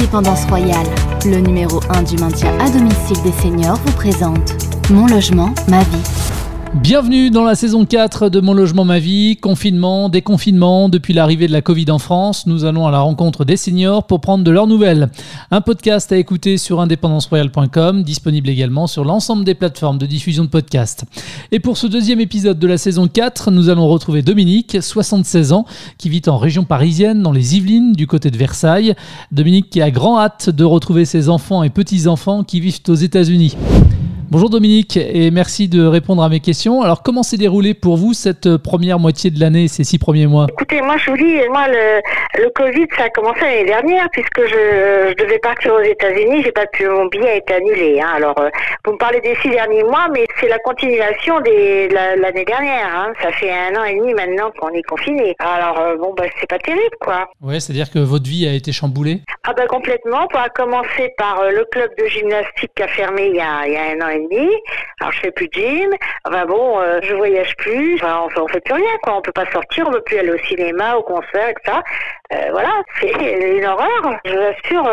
Indépendance Royale, le numéro 1 du maintien à domicile des seniors, vous présente Mon logement, ma vie. Bienvenue dans la saison 4 de Mon logement, ma vie. Confinement, déconfinement, depuis l'arrivée de la Covid en France, nous allons à la rencontre des seniors pour prendre de leurs nouvelles. Un podcast à écouter sur indépendanceroyale.com, disponible également sur l'ensemble des plateformes de diffusion de podcasts. Et pour ce deuxième épisode de la saison 4, nous allons retrouver Dominique, 76 ans, qui vit en région parisienne, dans les Yvelines, du côté de Versailles. Dominique qui a grand hâte de retrouver ses enfants et petits-enfants qui vivent aux États-Unis. Bonjour Dominique et merci de répondre à mes questions. Alors comment s'est déroulée pour vous cette première moitié de l'année, ces 6 premiers mois? Écoutez, moi je vous dis, le Covid ça a commencé l'année dernière puisque je devais partir aux États-Unis, j'ai pas pu, mon billet a été annulé. Alors vous me parlez des 6 derniers mois, mais c'est la continuation de l'année dernière. Ça fait 1 an et demi maintenant qu'on est confiné. Alors c'est pas terrible quoi. Ouais, c'est-à-dire que votre vie a été chamboulée? Ah bah complètement. On a commencé par le club de gymnastique qui a fermé il y a 1 an et demi. Alors je fais plus de gym. Je voyage plus. On fait plus rien quoi. On peut pas sortir, on peut plus aller au cinéma, au concert, etc. Voilà, c'est une horreur. Je vous assure,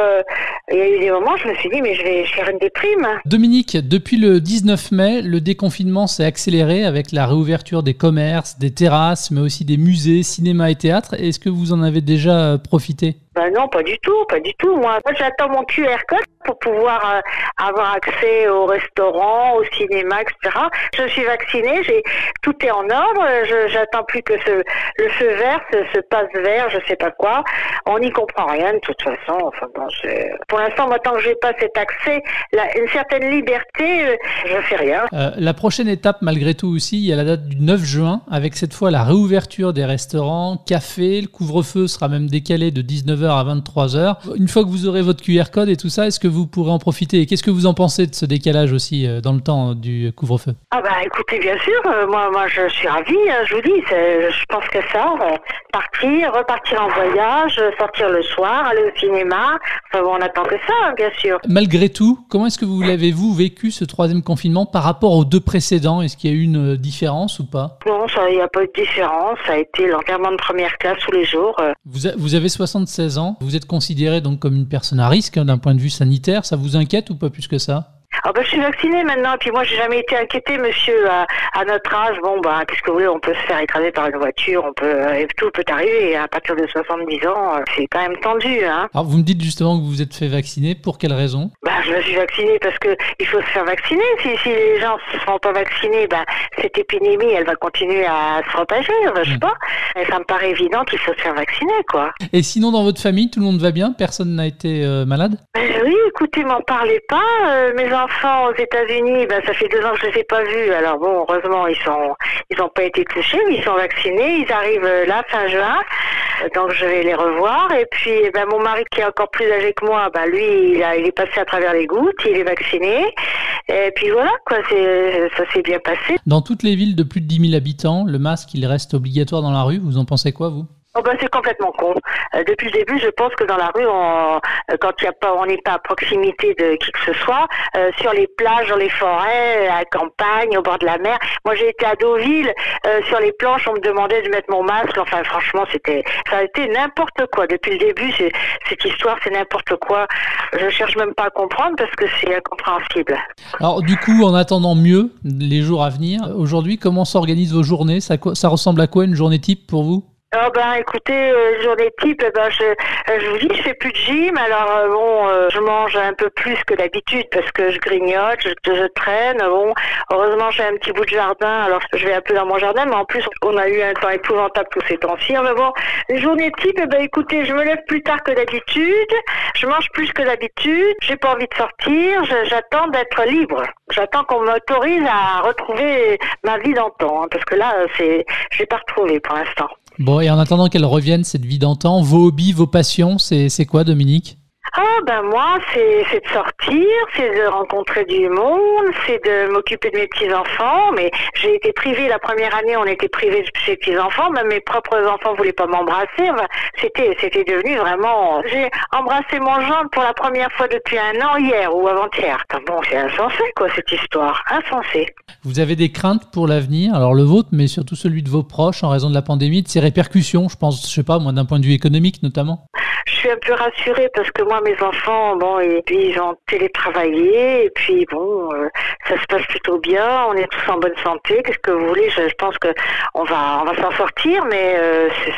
il y a eu des moments, je me suis dit mais je vais faire une déprime. Dominique, depuis le 19 mai, le déconfinement s'est accéléré avec la réouverture des commerces, des terrasses, mais aussi des musées, cinémas et théâtres. Est-ce que vous en avez déjà profité? Non, pas du tout. Moi, j'attends mon QR code pour pouvoir avoir accès au restaurant, au cinéma, etc. Je suis vaccinée, tout est en ordre. J'attends plus que le feu vert, ce passe vert, je sais pas quoi. On n'y comprend rien de toute façon. Pour l'instant, moi, tant que j'ai pas cet accès, une certaine liberté, je fais rien. La prochaine étape, malgré tout aussi, il y a la date du 9 juin, avec cette fois la réouverture des restaurants, cafés. Le couvre-feu sera même décalé de 19h à 23h. Une fois que vous aurez votre QR code et tout ça, est-ce que vous pourrez en profiter? Et qu'est-ce que vous en pensez de ce décalage aussi dans le temps du couvre-feu? Écoutez, bien sûr, moi je suis ravie, je vous dis, je pense que ça, repartir en voyage, sortir le soir, aller au cinéma, on attend que ça, bien sûr. Malgré tout, comment est-ce que vous l'avez-vous vécu ce 3e confinement par rapport aux 2 précédents? Est-ce qu'il y a eu une différence ou pas? Non, il n'y a pas eu de différence, ça a été l'enterrement de première classe tous les jours. Vous avez 76 ans, vous êtes considéré donc comme une personne à risque d'un point de vue sanitaire, ça vous inquiète ou pas plus que ça? Je suis vaccinée maintenant, et puis moi j'ai jamais été inquiétée, monsieur, à notre âge. Qu'est-ce que vous voulez, on peut se faire écraser par une voiture, tout peut arriver. À partir de 70 ans, c'est quand même tendu, hein. Alors vous me dites justement que vous vous êtes fait vacciner, pour quelle raison? Je me suis vaccinée parce que il faut se faire vacciner. Si les gens ne se font pas vacciner, cette épidémie, elle va continuer à se propager, je sais pas. Et ça me paraît évident qu'il faut se faire vacciner, quoi. Et sinon, dans votre famille, tout le monde va bien? Personne n'a été malade? Oui, écoutez, m'en parlez pas. Mes enfants aux États-Unis, ça fait 2 ans que je les ai pas vus. Alors heureusement, ils ont pas été touchés, mais ils sont vaccinés. Ils arrivent là, fin juin. Donc je vais les revoir. Et puis, mon mari qui est encore plus âgé que moi, lui, il est passé à travers les gouttes, il est vacciné. Et puis voilà, quoi, ça s'est bien passé. Dans toutes les villes de plus de 10 000 habitants, le masque, il reste obligatoire dans la rue. Vous en pensez quoi, vous? C'est complètement con. Depuis le début, je pense que dans la rue, on n'est pas à proximité de qui que ce soit, sur les plages, dans les forêts, à la campagne, au bord de la mer. Moi, j'ai été à Deauville, sur les planches, on me demandait de mettre mon masque. Enfin, franchement, ça a été n'importe quoi. Depuis le début, cette histoire, c'est n'importe quoi. Je cherche même pas à comprendre parce que c'est incompréhensible. Alors, du coup, en attendant mieux les jours à venir, aujourd'hui, comment s'organisent vos journées? Ça ressemble à quoi une journée type pour vous? Écoutez, journée type, je vous dis, je fais plus de gym. Alors je mange un peu plus que d'habitude parce que je grignote, je traîne. Heureusement j'ai un petit bout de jardin, alors je vais un peu dans mon jardin, mais en plus on a eu un temps épouvantable tous ces temps-ci. Les journées type, écoutez, je me lève plus tard que d'habitude, je mange plus que d'habitude, j'ai pas envie de sortir, j'attends d'être libre. J'attends qu'on m'autorise à retrouver ma vie d'antan, parce que là, je l'ai pas retrouvée pour l'instant. Bon, et en attendant qu'elle revienne, cette vie d'antan, vos hobbies, vos passions, c'est quoi, Dominique? Moi, c'est de sortir, c'est de rencontrer du monde, c'est de m'occuper de mes petits-enfants. Mais j'ai été privée, la première année, on était privés de ces petits-enfants. Même mes propres enfants voulaient pas m'embrasser. C'était devenu vraiment... J'ai embrassé mon gendre pour la première fois depuis 1 an, hier ou avant-hier. C'est insensé, quoi, cette histoire. Insensé. Vous avez des craintes pour l'avenir, alors le vôtre, mais surtout celui de vos proches, en raison de la pandémie, de ses répercussions, je pense, je sais pas, moi, d'un point de vue économique, notamment? Je suis un peu rassurée parce que moi, mes enfants, bon, ils ont télétravaillé et puis bon, ça se passe plutôt bien. On est tous en bonne santé. Qu'est-ce que vous voulez? Je pense que on va s'en sortir, mais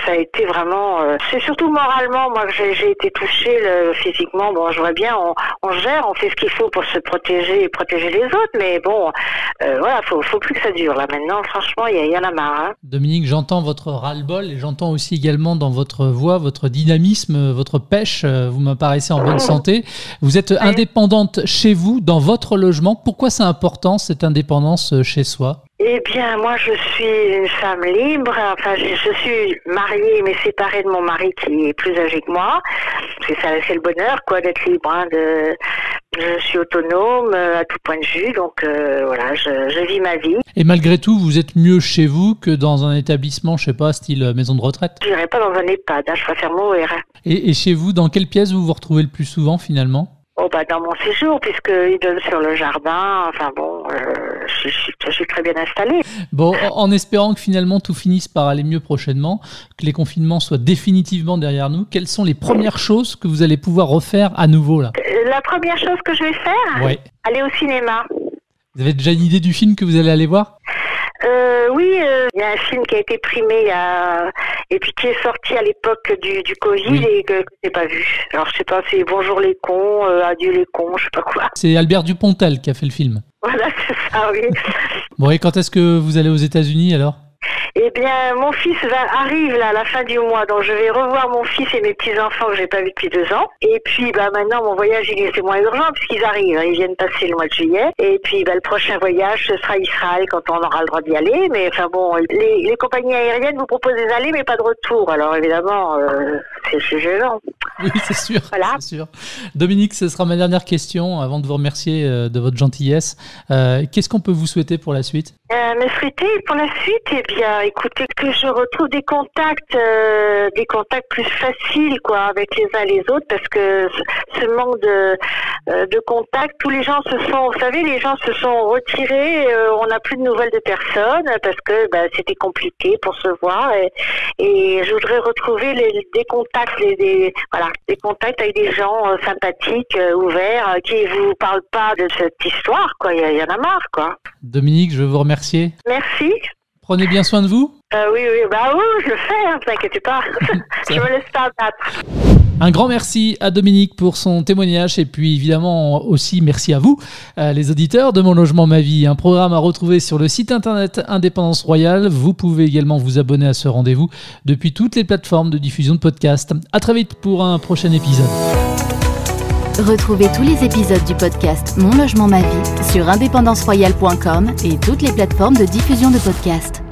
ça a été vraiment. C'est surtout moralement, moi, que j'ai été touchée physiquement. Bon, je vois bien, on gère, on fait ce qu'il faut pour se protéger et protéger les autres, mais bon, voilà, faut plus que ça dure là. Maintenant, franchement, il y en a marre. Hein. Dominique, j'entends votre ras-le-bol et j'entends aussi également dans votre voix votre dynamisme, votre pêche. Vous m'apparaissez en bonne santé. Vous êtes indépendante chez vous, dans votre logement. Pourquoi c'est important cette indépendance chez soi? Eh bien, moi, je suis une femme libre. Enfin, je suis mariée, mais séparée de mon mari qui est plus âgé que moi. C'est le bonheur, quoi, d'être libre. Hein, je suis autonome à tout point de vue, donc voilà, je vis ma vie. Et malgré tout, vous êtes mieux chez vous que dans un établissement, je sais pas, style maison de retraite? Je n'irai pas dans un EHPAD, hein, je préfère mourir. Et chez vous, dans quelle pièce vous vous retrouvez le plus souvent finalement? Oh bah dans mon séjour, puisqu'il donne sur le jardin, enfin bon, je suis très bien installée. Bon, en espérant que finalement tout finisse par aller mieux prochainement, que les confinements soient définitivement derrière nous, quelles sont les premières choses que vous allez pouvoir refaire à nouveau là? La première chose que je vais faire, ouais. Aller au cinéma. Vous avez déjà une idée du film que vous allez aller voir? Oui, il y a un film qui a été primé et puis qui est sorti à l'époque du Covid et que je n'ai pas vu. Alors je sais pas, c'est Bonjour les cons, Adieu les cons, je sais pas quoi. C'est Albert Dupontel qui a fait le film. Voilà, c'est ça, oui. Bon, et quand est-ce que vous allez aux États-Unis alors? Eh bien, mon fils arrive là à la fin du mois, donc je vais revoir mon fils et mes petits-enfants que j'ai pas vus depuis 2 ans. Et puis, maintenant, mon voyage, c'est moins urgent puisqu'ils arrivent, hein, ils viennent passer le mois de juillet. Et puis, le prochain voyage, ce sera Israël quand on aura le droit d'y aller. Mais enfin bon, les compagnies aériennes vous proposent des allées, mais pas de retour. Alors évidemment, c'est gênant. Oui, c'est sûr. Voilà. C'est sûr. Dominique, ce sera ma dernière question avant de vous remercier de votre gentillesse. Qu'est-ce qu'on peut vous souhaiter pour la suite? Me souhaiter pour la suite, eh bien, écoutez, que je retrouve des contacts plus faciles, quoi, avec les uns et les autres, parce que ce manque de contacts, tous les gens vous savez, les gens se sont retirés, on n'a plus de nouvelles de personnes, parce que c'était compliqué pour se voir, et je voudrais retrouver des contacts, des contacts avec des gens sympathiques, ouverts, qui vous parlent pas de cette histoire, quoi. Il y en a marre, quoi. Dominique, je veux vous remercier. Merci. Prenez bien soin de vous. Oui, je le fais, ne t'inquiète pas. Je me laisse pas abattre. Un grand merci à Dominique pour son témoignage et puis évidemment aussi merci à vous, les auditeurs de Mon Logement Ma Vie, un programme à retrouver sur le site internet Indépendance Royale. Vous pouvez également vous abonner à ce rendez-vous depuis toutes les plateformes de diffusion de podcasts. À très vite pour un prochain épisode. Retrouvez tous les épisodes du podcast Mon Logement Ma Vie sur indépendanceroyale.com et toutes les plateformes de diffusion de podcasts.